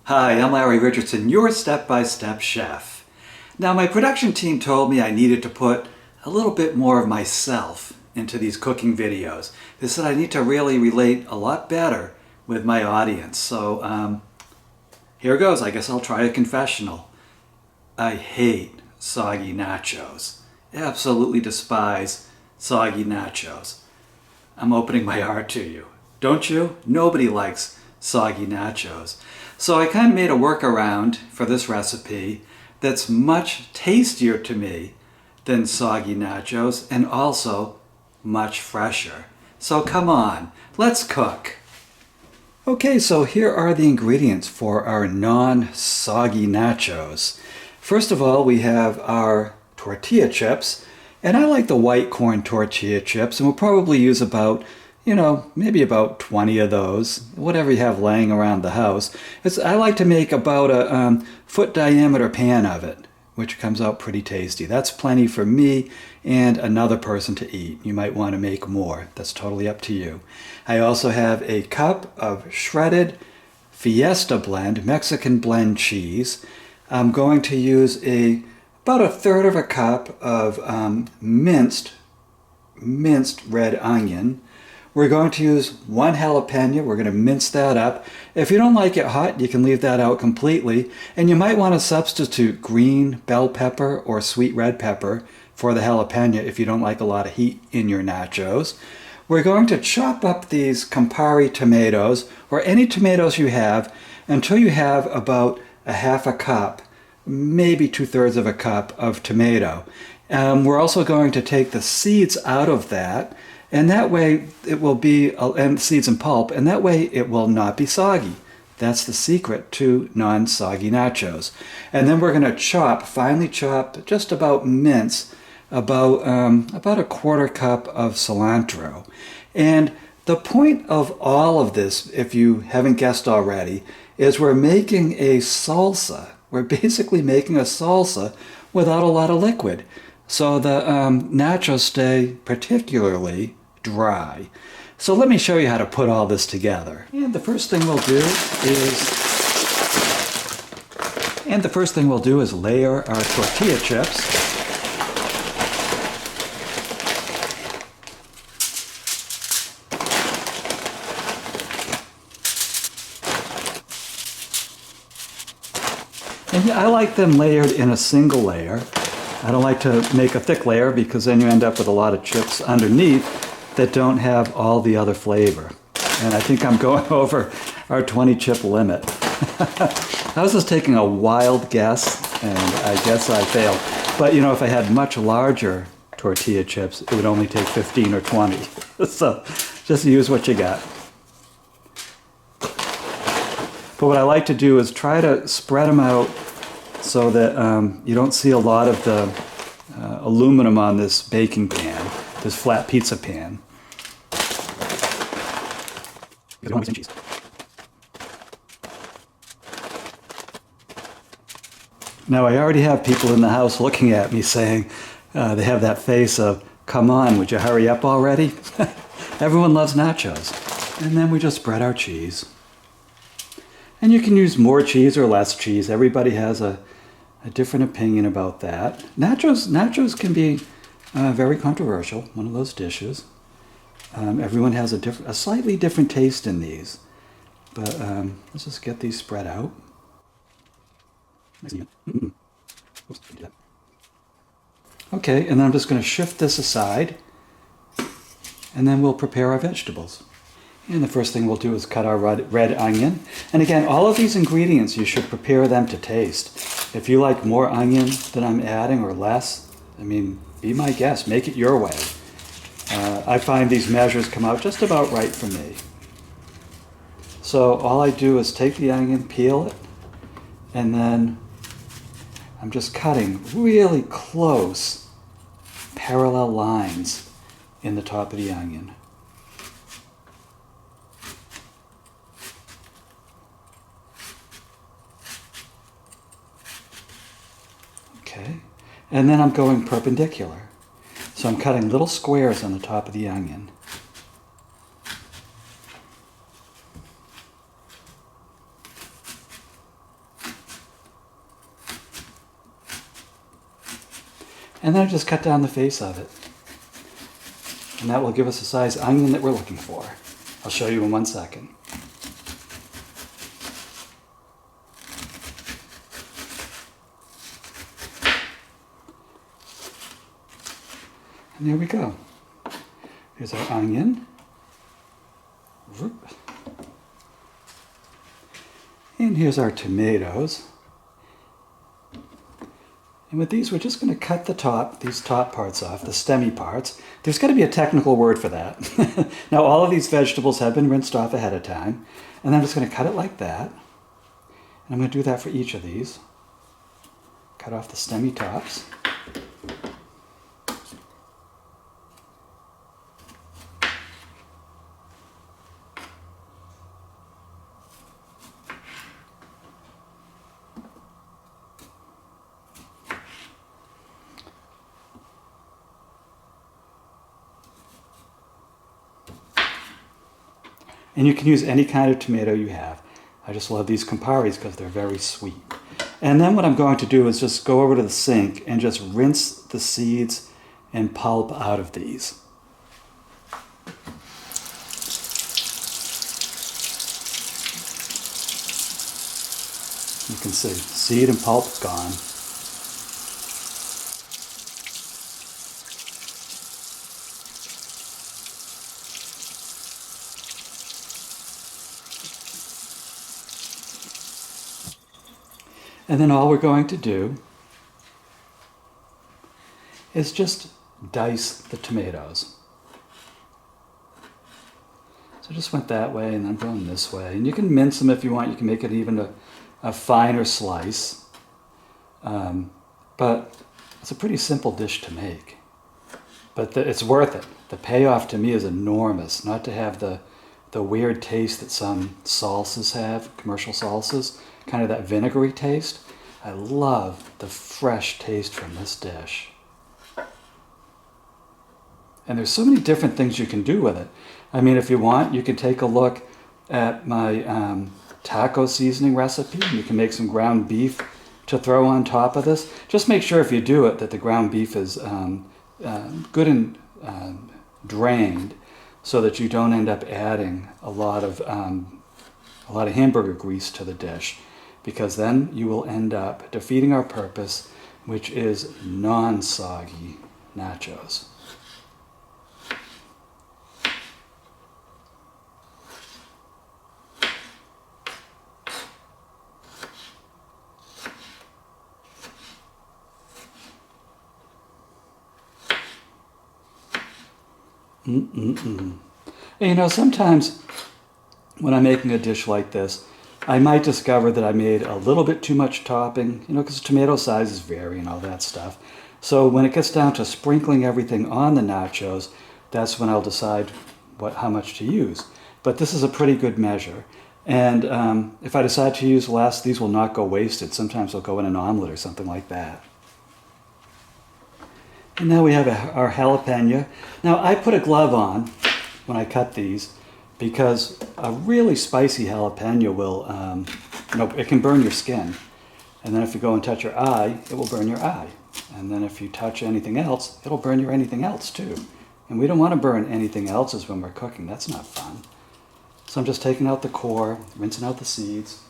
Hi, I'm Larry Richardson, your step-by-step chef. Now, my production team told me I needed to put a little bit more of myself into these cooking videos. They said I need to really relate a lot better with my audience. So here goes. I guess I'll try a confessional. I hate soggy nachos. Absolutely despise soggy nachos. I'm opening my heart to you. Don't you? Nobody likes soggy nachos. So I kind of made a workaround for this recipe that's much tastier to me than soggy nachos and also much fresher. So come on, let's cook. Okay, so here are the ingredients for our non-soggy nachos. First of all, we have our tortilla chips, and I like the white corn tortilla chips, and we'll probably use about maybe about 20 of those, whatever you have laying around the house. I like to make about a foot diameter pan of it, which comes out pretty tasty. That's plenty for me and another person to eat. You might want to make more. That's totally up to you. I also have a cup of shredded Fiesta blend, Mexican blend cheese. I'm going to use about a third of a cup of minced red onion. We're going to use one jalapeno. We're going to mince that up. If you don't like it hot, you can leave that out completely. And you might want to substitute green bell pepper or sweet red pepper for the jalapeno if you don't like a lot of heat in your nachos. We're going to chop up these Campari tomatoes, or any tomatoes you have, until you have about a half a cup, maybe 2/3 of a cup of tomato. We're also going to take the seeds out of that, and that way it will be, and seeds and pulp, and that way it will not be soggy. That's the secret to non-soggy nachos. And then we're going to finely chop, just about mince, about a quarter cup of cilantro. And the point of all of this, if you haven't guessed already, is we're making a salsa. We're basically making a salsa without a lot of liquid. So the nachos stay particularly dry. So let me show you how to put all this together. And the first thing we'll do is layer our tortilla chips. And yeah, I like them layered in a single layer. I don't like to make a thick layer because then you end up with a lot of chips underneath that don't have all the other flavor. And I think I'm going over our 20 chip limit. I was just taking a wild guess, and I guess I failed. But if I had much larger tortilla chips, it would only take 15 or 20. So just use what you got. But what I like to do is try to spread them out so that you don't see a lot of the aluminum on this baking pan, this flat pizza pan. Now I already have people in the house looking at me saying, they have that face of, come on, would you hurry up already? Everyone loves nachos. And then we just spread our cheese. And you can use more cheese or less cheese. Everybody has a different opinion about that. Nachos can be very controversial, one of those dishes. Everyone has a slightly different taste in these. But let's just get these spread out. Okay, and then I'm just going to shift this aside, and then we'll prepare our vegetables. And the first thing we'll do is cut our red onion. And again, all of these ingredients, you should prepare them to taste. If you like more onion than I'm adding or less, be my guest, make it your way. I find these measures come out just about right for me. So all I do is take the onion, peel it, and then I'm just cutting really close parallel lines in the top of the onion. Okay, and then I'm going perpendicular. So I'm cutting little squares on the top of the onion. And then I just cut down the face of it. And that will give us the size onion that we're looking for. I'll show you in 1 second. And there we go. Here's our onion. And here's our tomatoes. And with these, we're just going to cut these top parts off, the stemmy parts. There's got to be a technical word for that. Now, all of these vegetables have been rinsed off ahead of time. And I'm just going to cut it like that. And I'm going to do that for each of these. Cut off the stemmy tops. And you can use any kind of tomato you have. I just love these Camparis because they're very sweet. And then what I'm going to do is just go over to the sink and just rinse the seeds and pulp out of these. You can see seed and pulp gone. And then all we're going to do is just dice the tomatoes. So I just went that way and I'm going this way. And you can mince them if you want. You can make it even a finer slice. But it's a pretty simple dish to make. But it's worth it. The payoff to me is enormous. Not to have the weird taste that some salsas have, commercial salsas. Kind of that vinegary taste. I love the fresh taste from this dish. And there's so many different things you can do with it. I mean, if you want, you can take a look at my taco seasoning recipe. You can make some ground beef to throw on top of this. Just make sure if you do it that the ground beef is good and drained, so that you don't end up adding a lot of hamburger grease to the dish. Because then you will end up defeating our purpose, which is non-soggy nachos. And, you know, sometimes when I'm making a dish like this, I might discover that I made a little bit too much topping, you know, because tomato sizes vary and all that stuff. So when it gets down to sprinkling everything on the nachos, that's when I'll decide how much to use. But this is a pretty good measure. And if I decide to use less, these will not go wasted. Sometimes they'll go in an omelet or something like that. And now we have our jalapeno. Now I put a glove on when I cut these, because a really spicy jalapeno will, it can burn your skin. And then if you go and touch your eye, it will burn your eye. And then if you touch anything else, it'll burn your anything else too. And we don't want to burn anything else's when we're cooking. That's not fun. So I'm just taking out the core, rinsing out the seeds.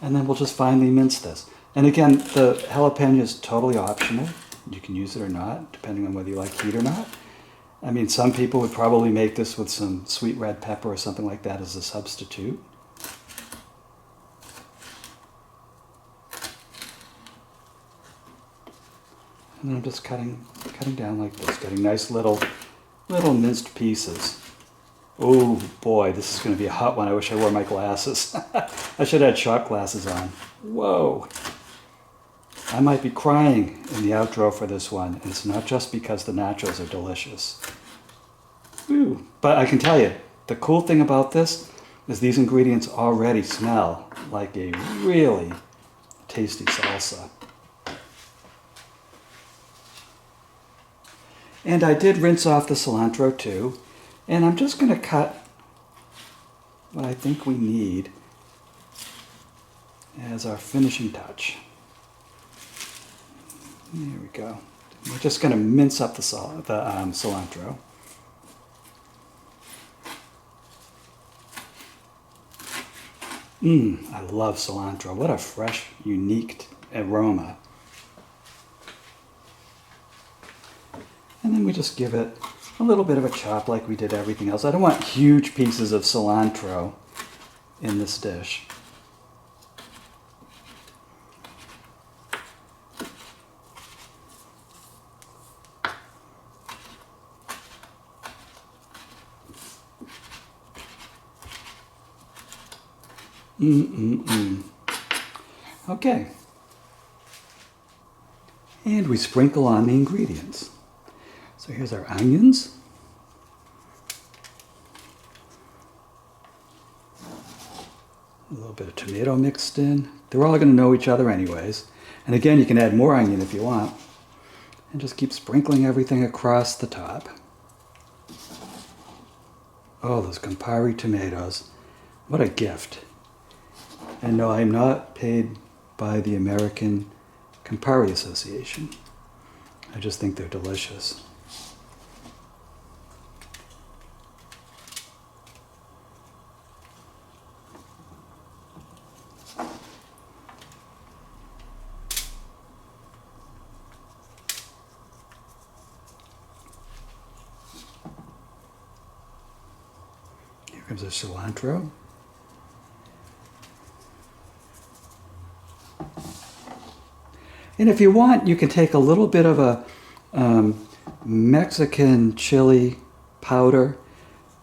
And then we'll just finely mince this. And again, the jalapeno is totally optional. You can use it or not, depending on whether you like heat or not. I mean, some people would probably make this with some sweet red pepper or something like that as a substitute. And then I'm just cutting down like this, getting nice little minced pieces. Oh boy, this is going to be a hot one. I wish I wore my glasses. I should have had shot glasses on. Whoa. I might be crying in the outro for this one. And it's not just because the nachos are delicious. Ooh. But I can tell you, the cool thing about this is these ingredients already smell like a really tasty salsa. And I did rinse off the cilantro too. And I'm just going to cut what I think we need as our finishing touch. There we go. We're just going to mince up the cilantro. I love cilantro. What a fresh, unique aroma. And then we just give it a little bit of a chop like we did everything else. I don't want huge pieces of cilantro in this dish. Okay. And we sprinkle on the ingredients. So here's our onions. A little bit of tomato mixed in. They're all going to know each other anyways. And again, you can add more onion if you want. And just keep sprinkling everything across the top. Oh, those Campari tomatoes. What a gift. And no, I'm not paid by the American Campari Association. I just think they're delicious. Here comes the cilantro. And if you want, you can take a little bit of a Mexican chili powder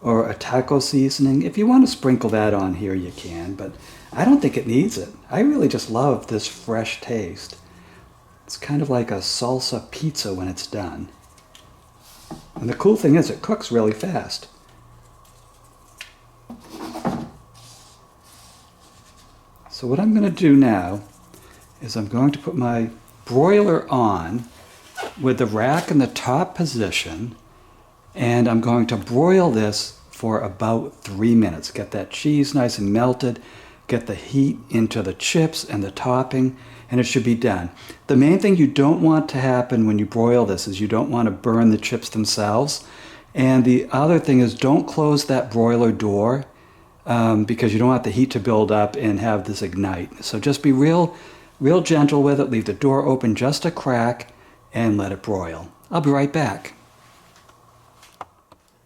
or a taco seasoning. If you want to sprinkle that on here, you can, but I don't think it needs it. I really just love this fresh taste. It's kind of like a salsa pizza when it's done. And the cool thing is it cooks really fast. So what I'm going to do now is I'm going to put my broiler on with the rack in the top position, and I'm going to broil this for about 3 minutes. Get that cheese nice and melted, get the heat into the chips and the topping, and it should be done. The main thing you don't want to happen when you broil this is you don't want to burn the chips themselves. And the other thing is don't close that broiler door because you don't want the heat to build up and have this ignite. So just be real gentle with it. Leave the door open just a crack and let it broil. I'll be right back.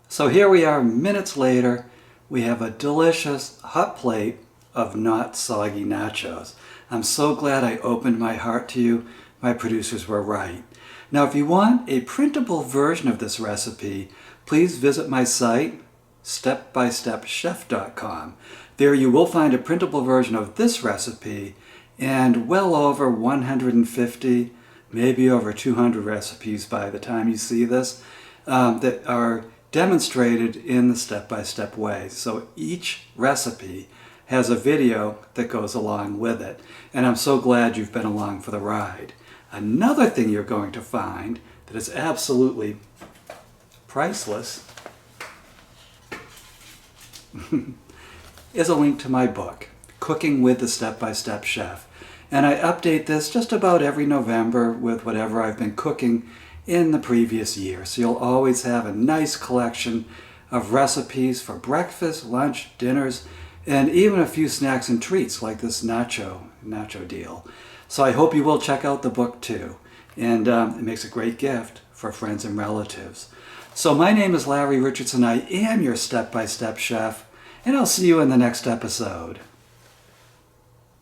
So here we are minutes later. We have a delicious hot plate of not soggy nachos. I'm so glad I opened my heart to you. My producers were right. Now if you want a printable version of this recipe, please visit my site, stepbystepchef.com. There you will find a printable version of this recipe and well over 150, maybe over 200 recipes by the time you see this that are demonstrated in the step-by-step way. So each recipe has a video that goes along with it. And I'm so glad you've been along for the ride. Another thing you're going to find that is absolutely priceless is a link to my book, Cooking with the Step-by-Step Chef. And I update this just about every November with whatever I've been cooking in the previous year. So you'll always have a nice collection of recipes for breakfast, lunch, dinners, and even a few snacks and treats like this nacho deal. So I hope you will check out the book too. And it makes a great gift for friends and relatives. So my name is Larry Richardson. I am your step-by-step chef, and I'll see you in the next episode.